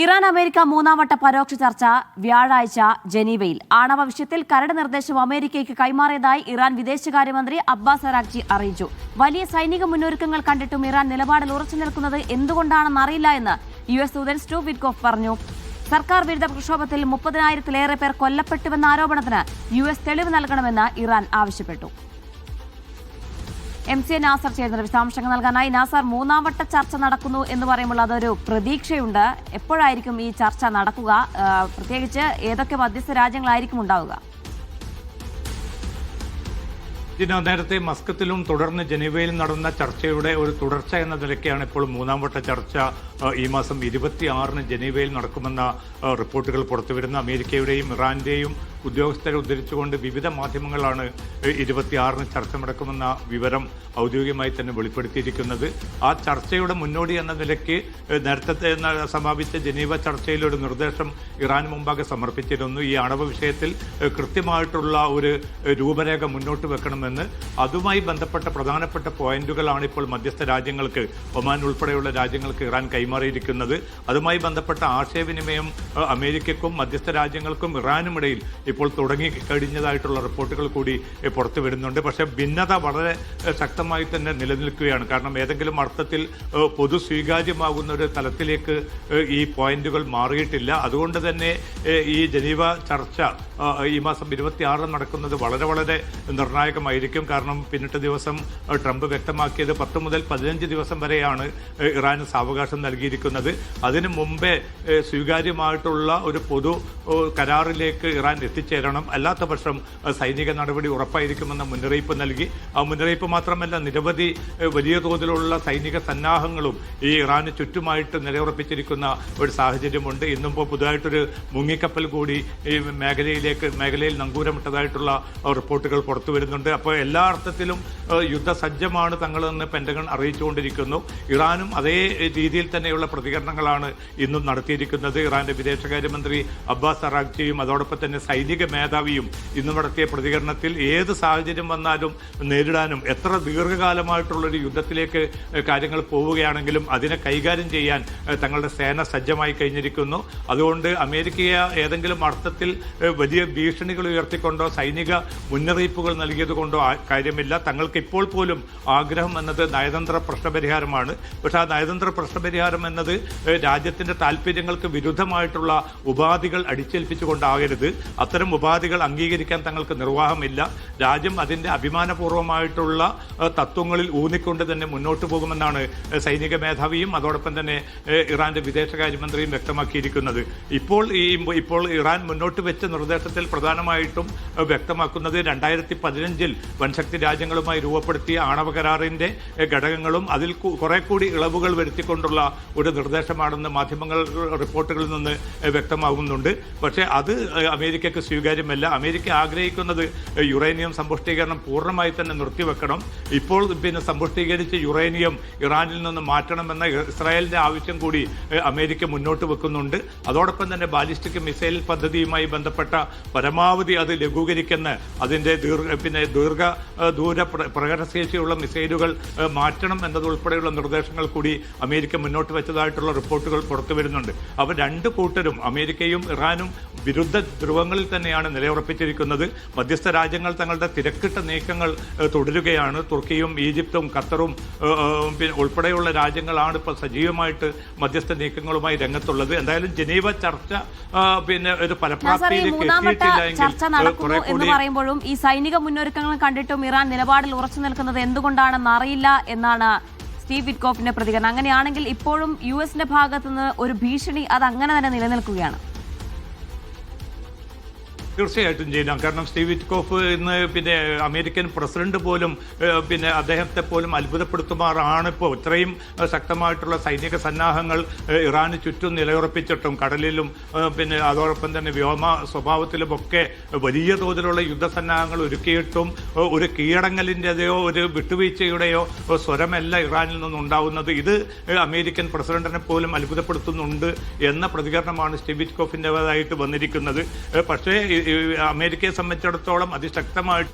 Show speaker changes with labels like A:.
A: Iran America മൂന്നാംവട്ട പരോക്ഷ ചർച്ച വ്യാഴാഴ്ച ജനീവയിൽ. ആണവ വിഷയത്തിൽ കരട് നിർദ്ദേശം അമേരിക്കയ്ക്ക് കൈമാറിയതായി ഇറാൻ വിദേശകാര്യമന്ത്രി അബ്ബാസ് അറാഗ്ചി അറിയിച്ചു. വലിയ സൈനിക മുന്നൊരുക്കങ്ങൾ കണ്ടിട്ടും ഇറാൻ നിലപാടിൽ ഉറച്ചു നിൽക്കുന്നത് എന്തുകൊണ്ടാണെന്നറിയില്ല എന്ന് US ദൂതൻ സ്റ്റീവ് വിറ്റ്കോഫ് പറഞ്ഞു. സർക്കാർ വിരുദ്ധ പ്രക്ഷോഭത്തിൽ 30,000-ലേറെ പേർ കൊല്ലപ്പെട്ടുവെന്ന ആരോപണത്തിന് US തെളിവ് നൽകണമെന്ന് ഇറാൻ ആവശ്യപ്പെട്ടു. MC നാസർ ചേർന്ന വിശദാംശങ്ങൾ നൽകാനായി. നാസർ, മൂന്നാംവട്ട ചർച്ച നടക്കുന്നു എന്ന് പറയുമ്പോൾ അതൊരു പ്രതീക്ഷയുണ്ട്. എപ്പോഴായിരിക്കും ഈ ചർച്ച നടക്കുക? പ്രത്യേകിച്ച് ഏതൊക്കെ മധ്യസ്ഥ രാജ്യങ്ങളായിരിക്കും ഉണ്ടാവുക?
B: നേരത്തെ മസ്കത്തിലും തുടർന്ന് ജനീവയിലും നടന്ന ചർച്ചയുടെ ഒരു തുടർച്ച എന്ന നിലയ്ക്കാണ് ഇപ്പോൾ മൂന്നാംവട്ട ചർച്ച ഈ മാസം 26-ന് ജനീവയിൽ നടക്കുമെന്ന റിപ്പോർട്ടുകൾ പുറത്തുവരുന്ന. അമേരിക്കയുടെയും ഇറാന്റെയും ഉദ്യോഗസ്ഥരെ ഉദ്ധരിച്ചുകൊണ്ട് വിവിധ മാധ്യമങ്ങളാണ് 26-ന് ചർച്ച നടക്കുമെന്ന വിവരം ഔദ്യോഗികമായി തന്നെ വെളിപ്പെടുത്തിയിരിക്കുന്നത്. ആ ചർച്ചയുടെ മുന്നോടി എന്ന നിലയ്ക്ക് നേരത്തെ സമാപിച്ച ജനീവ ചർച്ചയിൽ ഒരു നിർദ്ദേശം ഇറാൻ മുമ്പാകെ സമർപ്പിച്ചിരുന്നു. ഈ ആണവ വിഷയത്തിൽ കൃത്യമായിട്ടുള്ള ഒരു രൂപരേഖ മുന്നോട്ട് വെക്കണമെന്ന്. അതുമായി ബന്ധപ്പെട്ട പ്രധാനപ്പെട്ട പോയിന്റുകളാണ് ഇപ്പോൾ മധ്യസ്ഥ രാജ്യങ്ങൾക്ക്, ഒമാൻ ഉൾപ്പെടെയുള്ള രാജ്യങ്ങൾക്ക് ഇറാൻ കൈമാറിയിരിക്കുന്നത്. അതുമായി ബന്ധപ്പെട്ട ആശയവിനിമയം അമേരിക്കയ്ക്കും മധ്യസ്ഥ രാജ്യങ്ങൾക്കും ഇറാനുമിടയിൽ ഇപ്പോൾ തുടങ്ങിക്കഴിഞ്ഞതായിട്ടുള്ള റിപ്പോർട്ടുകൾ കൂടി പുറത്തു വരുന്നുണ്ട്. പക്ഷേ ഭിന്നത വളരെ ശക്തമായി തന്നെ നിലനിൽക്കുകയാണ്. കാരണം ഏതെങ്കിലും അർത്ഥത്തിൽ പൊതു സ്വീകാര്യമാകുന്ന ഒരു തലത്തിലേക്ക് ഈ പോയിന്റുകൾ മാറിയിട്ടില്ല. അതുകൊണ്ട് തന്നെ ഈ ജനീവ ചർച്ച ഈ മാസം 26 നടക്കുന്നത് വളരെ നിർണായകമായിരിക്കും. കാരണം പിന്നിട്ട ദിവസം ട്രംപ് വ്യക്തമാക്കിയത് 10 മുതൽ 15 ദിവസം വരെയാണ് ഇറാന് സാവകാശം നൽകിയിരിക്കുന്നത്. അതിനു മുമ്പേ സ്വീകാര്യമായിട്ടുള്ള ഒരു പൊതു കരാറിലേക്ക് ഇറാൻ എത്തിച്ചേരണം. അല്ലാത്ത പക്ഷം സൈനിക നടപടി ഉറപ്പായിരിക്കുമെന്ന മുന്നറിയിപ്പ് നൽകി. ആ മുന്നറിയിപ്പ് മാത്രമല്ല, നിരവധി വലിയ തോതിലുള്ള സൈനിക സന്നാഹങ്ങളും ഈ ഇറാന് ചുറ്റുമായിട്ട് നിലയുറപ്പിച്ചിരിക്കുന്ന ഒരു സാഹചര്യമുണ്ട്. ഇന്നിപ്പോൾ പുതുതായിട്ടൊരു മുങ്ങിക്കപ്പൽ കൂടി ഈ മേഖലയിൽ നങ്കൂരമിട്ടതായിട്ടുള്ള റിപ്പോർട്ടുകൾ പുറത്തു വരുന്നുണ്ട്. അപ്പോൾ എല്ലാ അർത്ഥത്തിലും യുദ്ധസജ്ജമാണ് തങ്ങളെന്ന് പെന്റഗൺ അറിയിച്ചുകൊണ്ടിരിക്കുന്നു. ഇറാനും അതേ രീതിയിൽ തന്നെയുള്ള പ്രതികരണങ്ങളാണ് ഇന്നും നടത്തിയിരിക്കുന്നത്. ഇറാന്റെ വിദേശകാര്യമന്ത്രി അബ്ബാസ് അറാഗ്ചിയും അതോടൊപ്പം തന്നെ സൈനിക മേധാവിയും ഇന്ന് നടത്തിയ പ്രതികരണത്തിൽ ഏത് സാഹചര്യം വന്നാലും നേരിടാനും എത്ര ദീർഘകാലമായിട്ടുള്ളൊരു യുദ്ധത്തിലേക്ക് കാര്യങ്ങൾ പോവുകയാണെങ്കിലും അതിനെ കൈകാര്യം ചെയ്യാൻ തങ്ങളുടെ സേന സജ്ജമായി കഴിഞ്ഞിരിക്കുന്നു. അതുകൊണ്ട് അമേരിക്കയെ ഏതെങ്കിലും അർത്ഥത്തിൽ വലിയ ഭീഷണികൾ ഉയർത്തിക്കൊണ്ടോ സൈനിക മുന്നറിയിപ്പുകൾ നൽകിയതുകൊണ്ടോ കാര്യമില്ല. തങ്ങൾക്ക് ഇപ്പോൾ പോലും ആഗ്രഹം എന്നത് നയതന്ത്ര പ്രശ്നപരിഹാരമാണ്. പക്ഷേ ആ നയതന്ത്ര പ്രശ്നപരിഹാരം എന്നത് രാജ്യത്തിന്റെ താല്പര്യങ്ങൾക്ക് വിരുദ്ധമായിട്ടുള്ള ഉപാധികൾ അടിച്ചേൽപ്പിച്ചുകൊണ്ടാകരുത്. അത്തരം ഉപാധികൾ അംഗീകരിക്കാൻ തങ്ങൾക്ക് നിർവാഹമില്ല. രാജ്യം അതിന്റെ അഭിമാനപൂർവ്വമായിട്ടുള്ള തത്വങ്ങളിൽ ഊന്നിക്കൊണ്ട് തന്നെ മുന്നോട്ട് പോകുമെന്നാണ് സൈനിക മേധാവിയും അതോടൊപ്പം തന്നെ ഇറാന്റെ വിദേശകാര്യമന്ത്രിയും വ്യക്തമാക്കിയിരിക്കുന്നത്. ഇപ്പോൾ ഇറാൻ മുന്നോട്ട് വെച്ച നിർദ്ദേശത്തിൽ പ്രധാനമായിട്ടും വ്യക്തമാക്കുന്നത് 2015 വൻശക്തി രാജ്യങ്ങളുമായി രൂപപ്പെടുത്തിയ ആണവ കരാറിന്റെ ഘടകങ്ങളും അതിൽ കുറെ കൂടി ഇളവുകൾ വരുത്തിക്കൊണ്ടുള്ള ഒരു നിർദ്ദേശമാണെന്ന് മാധ്യമങ്ങൾ റിപ്പോർട്ടുകളിൽ നിന്ന് വ്യക്തമാകുന്നുണ്ട്. പക്ഷേ അത് അമേരിക്കയ്ക്ക് സ്വീകാര്യമല്ല. അമേരിക്ക ആഗ്രഹിക്കുന്നത് യുറേനിയം സമ്പുഷ്ടീകരണം പൂർണ്ണമായി തന്നെ നിർത്തിവെക്കണം. ഇപ്പോൾ സമ്പുഷ്ടീകരിച്ച യുറേനിയം ഇറാനിൽ നിന്ന് മാറ്റണമെന്ന ഇസ്രായേലിന്റെ ആവശ്യം കൂടി അമേരിക്ക മുന്നോട്ട് വെക്കുന്നുണ്ട്. അതോടൊപ്പം തന്നെ ബാലിസ്റ്റിക് മിസൈൽ പദ്ധതിയുമായി ബന്ധപ്പെട്ട പരമാവധി അത് ലഘൂകരിക്കുന്ന അതിന്റെ ദൂര പ്രകടനശേഷിയുള്ള മിസൈലുകൾ മാറ്റണം എന്നതുൾപ്പെടെയുള്ള നിർദ്ദേശങ്ങൾ കൂടി അമേരിക്ക മുന്നോട്ട് വെച്ചതായിട്ടുള്ള റിപ്പോർട്ടുകൾ പുറത്തു വരുന്നുണ്ട്. അവർ രണ്ടു കൂട്ടരും അമേരിക്കയും ഇറാനും വിരുദ്ധ ധ്രുവങ്ങളിൽ തന്നെയാണ് നിലയുറപ്പിച്ചിരിക്കുന്നത്. മധ്യസ്ഥ രാജ്യങ്ങൾ തങ്ങളുടെ തിരക്കിട്ട നീക്കങ്ങൾ തുടരുകയാണ്. തുർക്കിയും ഈജിപ്തും ഖത്തറും ഉൾപ്പെടെയുള്ള രാജ്യങ്ങളാണ് ഇപ്പോൾ സജീവമായിട്ട് മധ്യസ്ഥ നീക്കങ്ങളുമായി രംഗത്തുള്ളത്. എന്തായാലും ജനീവ ചർച്ച ഒരു ഫലപ്രാപ്തിയിലേക്ക് എത്തിയിട്ടില്ല
A: എന്ന് പറയുമ്പോഴും ഈ സൈനിക മുന്നൊരുക്കങ്ങൾ കണ്ടിട്ടും ഇറാൻ നിലപാടിൽ ഉറച്ചു നിൽക്കുന്നത് എന്തുകൊണ്ടാണെന്ന് അറിയില്ല എന്നാണ് സ്റ്റീവ് വിറ്റ്കോഫിന്റെ പ്രതികരണം. അങ്ങനെയാണെങ്കിൽ ഇപ്പോഴും US ഭാഗത്തുനിന്ന് ഒരു ഭീഷണി അത് അങ്ങനെ തന്നെ നിലനിൽക്കുകയാണ്.
B: തീർച്ചയായിട്ടും ചെയ്യാം. കാരണം സ്റ്റീവ് വിറ്റ്കോഫ് ഇന്ന് അമേരിക്കൻ പ്രസിഡന്റ് പോലും അദ്ദേഹത്തെ പോലും അത്ഭുതപ്പെടുത്തുമാറാണ് ഇപ്പോൾ ഇത്രയും ശക്തമായിട്ടുള്ള സൈനിക സന്നാഹങ്ങൾ ഇറാന് ചുറ്റും നിലയുറപ്പിച്ചിട്ടും കടലിലും അതോടൊപ്പം തന്നെ വ്യോമ സ്വഭാവത്തിലുമൊക്കെ വലിയ തോതിലുള്ള യുദ്ധസന്നാഹങ്ങൾ ഒരുക്കിയിട്ടും ഒരു കീഴടങ്ങലിൻ്റെയോ ഒരു വിട്ടുവീഴ്ചയുടെയോ സ്വരമല്ല ഇറാനിൽ നിന്നുണ്ടാവുന്നത്. ഇത് അമേരിക്കൻ പ്രസിഡന്റിനെ പോലും അത്ഭുതപ്പെടുത്തുന്നുണ്ട് എന്ന പ്രതികരണമാണ് സ്റ്റീവ് വിറ്റ്കോഫിൻ്റെതായിട്ട് വന്നിരിക്കുന്നത്. പക്ഷേ അമേരിക്കയെ സംബന്ധിച്ചിടത്തോളം അതിശക്തമായിട്ട്